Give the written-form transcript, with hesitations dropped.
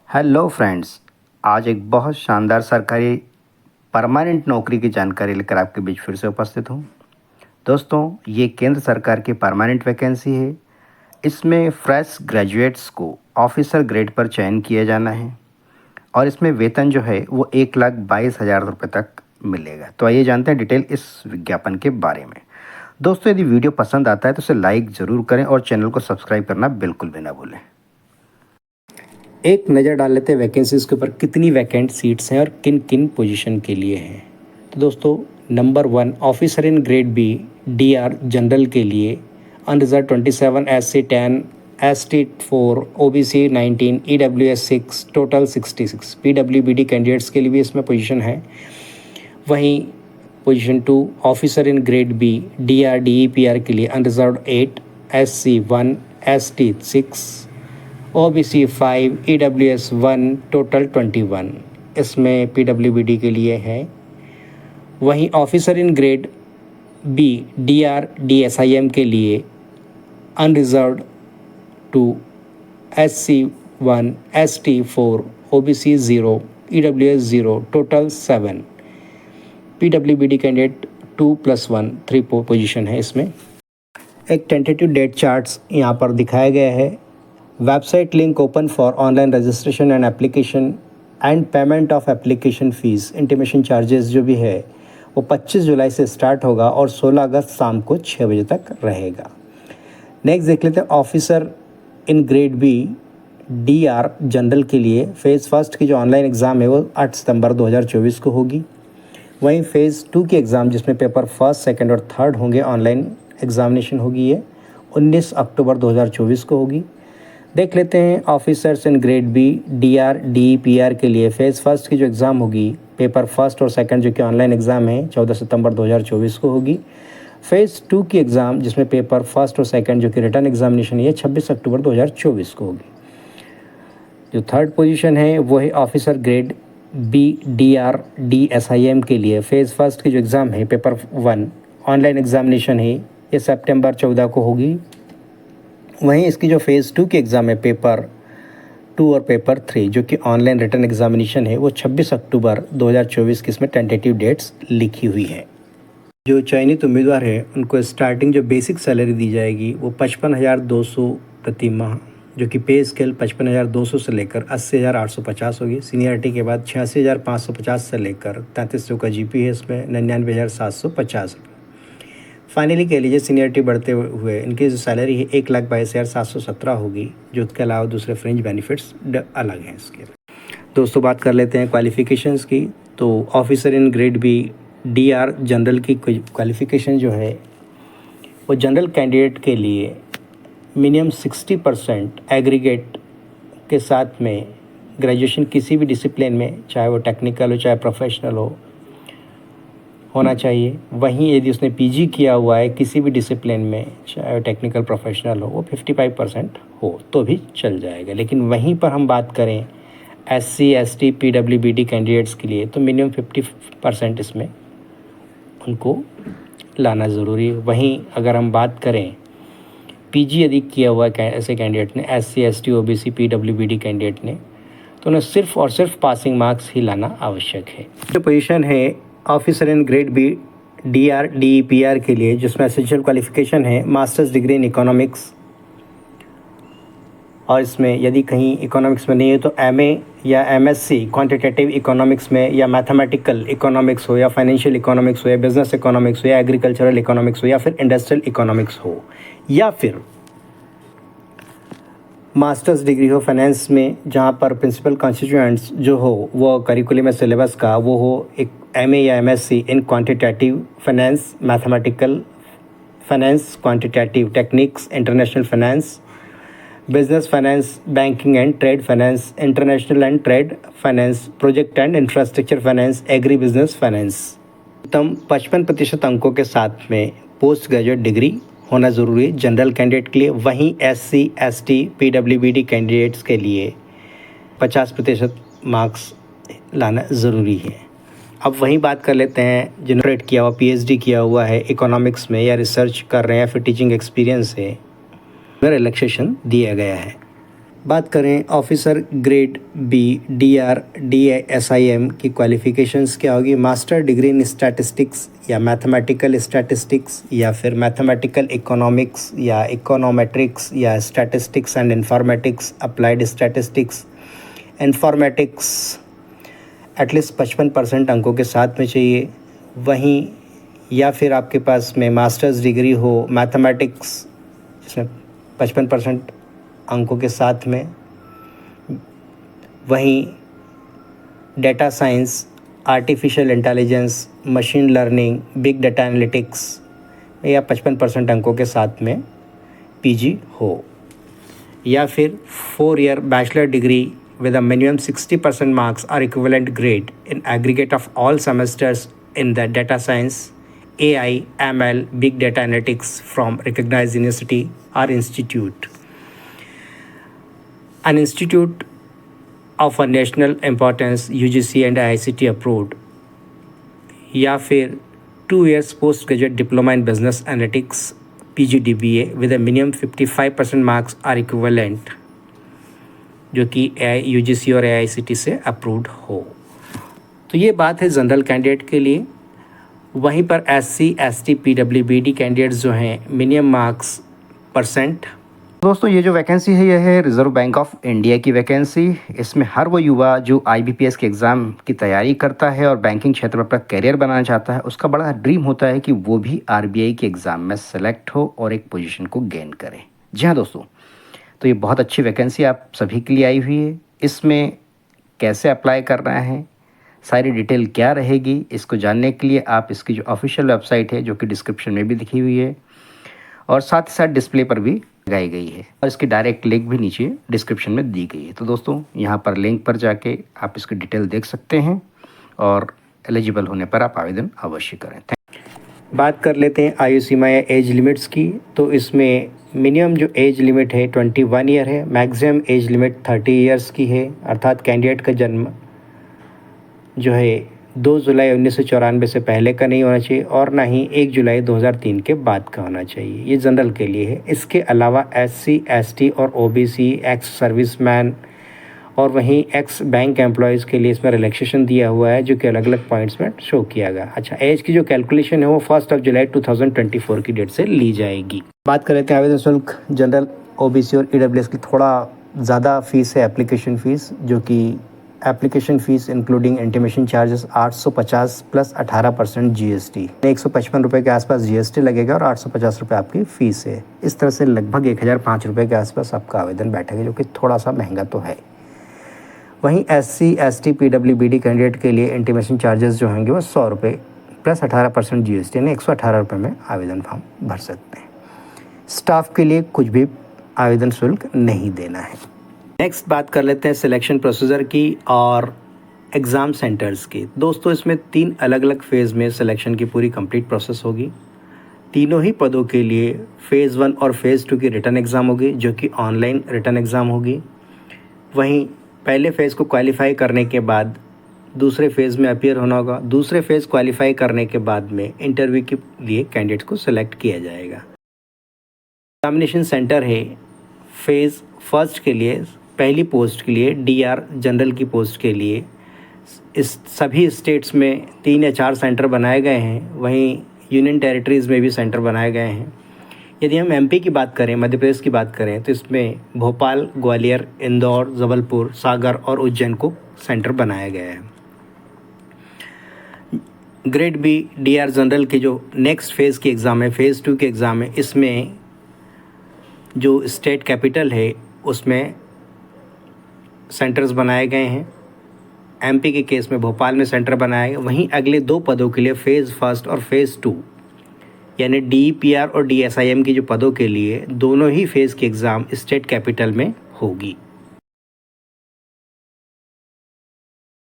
Hello friends. आज एक बहुत शानदार सरकारी परमानेंट नौकरी की जानकारी लेकर आपके बीच फिर से उपस्थित हूँ। दोस्तों, ये केंद्र सरकार की परमानेंट वैकेंसी है। इसमें फ्रेश ग्रेजुएट्स को ऑफिसर ग्रेड पर चयन किया जाना है और इसमें वेतन जो है वो 1,22,000 रुपये तक मिलेगा। तो आइए जानते हैं डिटेल इस विज्ञापन के बारे में। दोस्तों, यदि वीडियो पसंद आता है तो इसे लाइक ज़रूर करें और चैनल को सब्सक्राइब करना बिल्कुल भी ना भूलें। एक नज़र डाल लेते हैं वैकेंसीज़ के ऊपर, कितनी वैकेंट सीट्स हैं और किन किन पोजीशन के लिए हैं। तो दोस्तों, number 1 officer in grade B DR general के लिए unreserved 27, SC 10, ST 4, OBC 19, EWS 6, total 66। PWBD candidates के लिए भी इसमें पोजीशन है। वहीं position 2 officer in grade B DR DEPR के लिए unreserved 8, SC 1, ST 6, OBC 5, EWS 1, total 21 इसमें PWBD के लिए है। वहीं officer in grade B DR DSIM के लिए unreserved 2, SC 1, ST 4, OBC 0, EWS 0, total 7। PWBD candidate 2+1 3 position है। इसमें एक टेंटेटिव डेट चार्ट्स यहाँ पर दिखाया गया है। Website link open for online registration and application and payment of application fees. Intimation charges जो भी है वो 25 जुलाई से स्टार्ट होगा और 16 अगस्त शाम को 6 बजे तक रहेगा। नेक्स्ट देख लेते हैं officer in grade B DR general के लिए फ़ेज़ फर्स्ट की जो ऑनलाइन एग्ज़ाम है वो 8 सितंबर 2024 को होगी। वहीं फ़ेज़ 2 की एग्ज़ाम जिसमें पेपर फर्स्ट, सेकंड और थर्ड होंगे, ऑनलाइन एग्ज़ामिनेशन होगी, ये 19 अक्टूबर 2024 को होगी। देख लेते हैं officers in grade B DR DEPR के लिए फ़ेज़ फर्स्ट की जो एग्ज़ाम होगी, पेपर फर्स्ट और सेकंड जो कि ऑनलाइन एग्ज़ाम है 14 सितंबर 2024 को होगी। फ़ेज़ 2 की एग्ज़ाम जिसमें पेपर फर्स्ट और सेकंड जो कि रिटर्न एग्जामिनेशन है 26 अक्टूबर 2024 को होगी। जो थर्ड पोजीशन है वो है officer grade B DR DSIM के लिए फ़ेज़ फर्स्ट की जो एग्ज़ाम है पेपर 1 ऑनलाइन एग्जामिनेशन है, ये सितंबर 14 को होगी। वहीं इसकी जो फ़ेज़ 2 की एग्ज़ाम है पेपर 2 और पेपर 3 जो कि ऑनलाइन रिटर्न एग्जामिनेशन है वो 26 अक्टूबर 2024 की इसमें टेंटेटिव डेट्स लिखी हुई है। जो चयनित उम्मीदवार है उनको स्टार्टिंग जो बेसिक सैलरी दी जाएगी वो 55,200 प्रति माह, जो कि पे स्केल 55,200 से लेकर 80,850 होगी। सीनियरिटी के बाद 86,550 से लेकर 3300 का GP है, इसमें 99,750 रुपये। फाइनली कह लीजिए सीनियरिटी बढ़ते हुए इनकी जो सैलरी है 1,22,717 होगी, जो उसके अलावा दूसरे फ्रिंज बेनिफिट्स अलग हैं इसके। दोस्तों, बात कर लेते हैं क्वालिफ़िकेशंस की। तो officer in grade B DR general की क्वालिफ़िकेशन जो है वो जनरल कैंडिडेट के लिए मिनिमम 60% एग्रीगेट के साथ में ग्रेजुएशन किसी भी डिसिप्लिन में, चाहे वो टेक्निकल हो चाहे प्रोफेशनल हो, होना चाहिए। वहीं यदि उसने PG किया हुआ है किसी भी डिसिप्लिन में, चाहे टेक्निकल प्रोफेशनल हो, वो 55% हो तो भी चल जाएगा। लेकिन वहीं पर हम बात करें SC ST PWBD कैंडिडेट्स के लिए तो मिनिमम 50% इसमें उनको लाना ज़रूरी है। वहीं अगर हम बात करें PG यदि किया हुआ है ऐसे कैंडिडेट ने, SC ST OBC PWBD candidate ने, तो उन्हें सिर्फ और सिर्फ पासिंग मार्क्स ही लाना आवश्यक है। जो पोजीशन है officer in grade B DR DEPR के लिए जिसमें एसेंशियल क्वालिफ़िकेशन है मास्टर्स डिग्री इन इकोनॉमिक्स, और इसमें यदि कहीं इकोनॉमिक्स में नहीं है तो MA या MSc क्वांटिटेटिव इकोनॉमिक्स में, या मैथमेटिकल इकोनॉमिक्स हो, या फाइनेंशियल इकोनॉमिक्स हो, या बिजनेस इकोनॉमिक्स हो, या एग्रीकल्चरल इकोनॉमिक्स हो, या फिर इंडस्ट्रियल इकोनॉमिक्स हो, या फिर मास्टर्स डिग्री हो फाइनेंस में जहाँ पर प्रिंसिपल कॉन्स्टिट्यूएंट्स जो हो वो करिकुलम सिलेबस का वो हो एक MA या MSc in quantitative finance, mathematical finance, quantitative techniques, international finance, business finance, banking and trade finance, international and trade finance, project and infrastructure finance, agri business finance. उत्तम 55% अंकों के साथ में पोस्ट ग्रेजुएट डिग्री होना ज़रूरी है general candidate के लिए। वहीं SC ST PWBD कैंडिडेट्स के लिए 50% मार्क्स लाना ज़रूरी है। अब वहीं बात कर लेते हैं जिन्होंने किया हुआ PhD किया हुआ है इकोनॉमिक्स में, या रिसर्च कर रहे हैं, या फिर टीचिंग एक्सपीरियंस है, रिलैक्सेशन दिया गया है। बात करें ऑफिसर ग्रेड बी डीआर डीएसआईएम की क्वालिफ़िकेशंस क्या होगी? मास्टर डिग्री इन स्टैटिस्टिक्स या मैथमेटिकल स्टैटिस्टिक्स या फिर मैथमेटिकल इकोनॉमिक्स या इकोनोमेट्रिक्स या statistics and informatics, applied statistics, informatics at least 55% अंकों के साथ में चाहिए। वहीं या फिर आपके पास में मास्टर्स डिग्री हो मैथमेटिक्स जिसमें 55% अंकों के साथ में, वहीं data science, artificial intelligence, machine learning, big data analytics या 55% अंकों के साथ में पीजी हो, या फिर 4 year bachelor degree with a minimum 60% marks or equivalent grade in aggregate of all semesters in the data science, AI, ML, big data analytics from recognized university or institute. An institute of a national importance UGC and ICT approved, या फिर 2 years postgraduate diploma in business analytics PGDBA with a minimum 55% marks or equivalent जो कि UGC और AICTE से approved हो। तो ये बात है जनरल कैंडिडेट के लिए। वहीं पर SC, ST, PWBD कैंडिडेट्स जो हैं मिनिमम मार्क्स %। दोस्तों ये जो वैकेंसी है यह है रिज़र्व बैंक ऑफ इंडिया की वैकेंसी। इसमें हर वो युवा जो IBPS के एग्ज़ाम की तैयारी करता है और बैंकिंग क्षेत्र में अपना करियर बनाना चाहता है, उसका बड़ा ड्रीम होता है कि वो भी RBI के एग्ज़ाम में सेलेक्ट हो और एक पोजीशन को गेन करे। जी हाँ दोस्तों, तो ये बहुत अच्छी वैकेंसी आप सभी के लिए आई हुई है। इसमें कैसे अप्लाई करना है, सारी डिटेल क्या रहेगी, इसको जानने के लिए आप इसकी जो ऑफिशियल वेबसाइट है जो कि डिस्क्रिप्शन में भी लिखी हुई है और साथ ही साथ डिस्प्ले पर भी लगाई गई है और इसकी डायरेक्ट लिंक भी नीचे डिस्क्रिप्शन में दी गई है। तो दोस्तों यहाँ पर लिंक पर जाके आप इसकी डिटेल देख सकते हैं और एलिजिबल होने पर आप आवेदन अवश्य करें। बात कर लेते हैं आयु सीमा या एज लिमिट्स की। तो इसमें मिनिमम जो एज लिमिट है 21 ईयर है, मैक्सिमम एज लिमिट 30 ईयर्स की है, अर्थात कैंडिडेट का जन्म जो है 2 जुलाई 1994 से पहले का नहीं होना चाहिए और ना ही 1 जुलाई 2003 के बाद का होना चाहिए। ये जनरल के लिए है। इसके अलावा SC, ST और OBC, एक्स सर्विसमैन और वहीं एक्स बैंक एम्प्लॉयज़ के लिए इसमें रिलैक्सेशन दिया हुआ है जो कि अलग अलग पॉइंट्स में शो किया गया। अच्छा, एज की जो कैलकुलेशन है वो 1 जुलाई 2024 की डेट से ली जाएगी। बात कर लेते हैं आवेदन शुल्क। जनरल, OBC और EWS की थोड़ा ज़्यादा फीस है एप्लीकेशन फ़ीस, जो कि application fees including intimation charges 850 plus 18% GST, 155 रुपये के आसपास GST लगेगा और 850 रुपये आपकी फ़ीस है। इस तरह से लगभग 1005 रुपये के आसपास आपका आवेदन बैठेगा, जो कि थोड़ा सा महंगा तो है। वहीं SC, ST, PWBD कैंडिडेट के लिए इंटीमेशन चार्जेस जो होंगे वो 100 रुपये प्लस 18% GST यानी 118 रुपये में आवेदन फॉर्म भर सकते हैं। स्टाफ के लिए कुछ भी आवेदन शुल्क नहीं देना है। नेक्स्ट बात कर लेते हैं सिलेक्शन प्रोसीजर की और एग्ज़ाम सेंटर्स की। दोस्तों इसमें 3 अलग अलग फ़ेज़ में सिलेक्शन की पूरी कंप्लीट प्रोसेस होगी। तीनों ही पदों के लिए फ़ेज़ 1 और फ़ेज़ 2 की रिटन एग्ज़ाम होगी, जो कि ऑनलाइन रिटन एग्ज़ाम होगी। वहीं पहले फ़ेज़ को क्वालिफ़ाई करने के बाद दूसरे फ़ेज़ में अपीयर होना होगा। दूसरे फ़ेज़ क्वालिफ़ाई करने के बाद में इंटरव्यू के लिए कैंडिडेट्स को सिलेक्ट किया जाएगा। एग्जामिनेशन सेंटर है फ़ेज़ 1 के लिए, पहली पोस्ट के लिए DR जनरल की पोस्ट के लिए इस सभी स्टेट्स में 3 या 4 सेंटर बनाए गए हैं। वहीं यूनियन टेरिटरीज़ में भी सेंटर बनाए गए हैं। यदि हम MP की बात करें, मध्य प्रदेश की बात करें, तो इसमें भोपाल, ग्वालियर, इंदौर, जबलपुर, सागर और उज्जैन को सेंटर बनाया गया है। ग्रेड B DR जनरल की जो नेक्स्ट फ़ेज़ की एग्ज़ाम है, फ़ेज़ 2 की एग्ज़ाम है, इसमें जो स्टेट कैपिटल है उसमें सेंटर्स बनाए गए हैं। MP के केस में भोपाल में सेंटर बनाया गया। वहीं अगले 2 पदों के लिए फ़ेज़ 1 और फ़ेज़ 2 यानी DPR और DSIM की जो पदों के लिए दोनों ही फ़ेज़ की एग्ज़ाम स्टेट कैपिटल में होगी।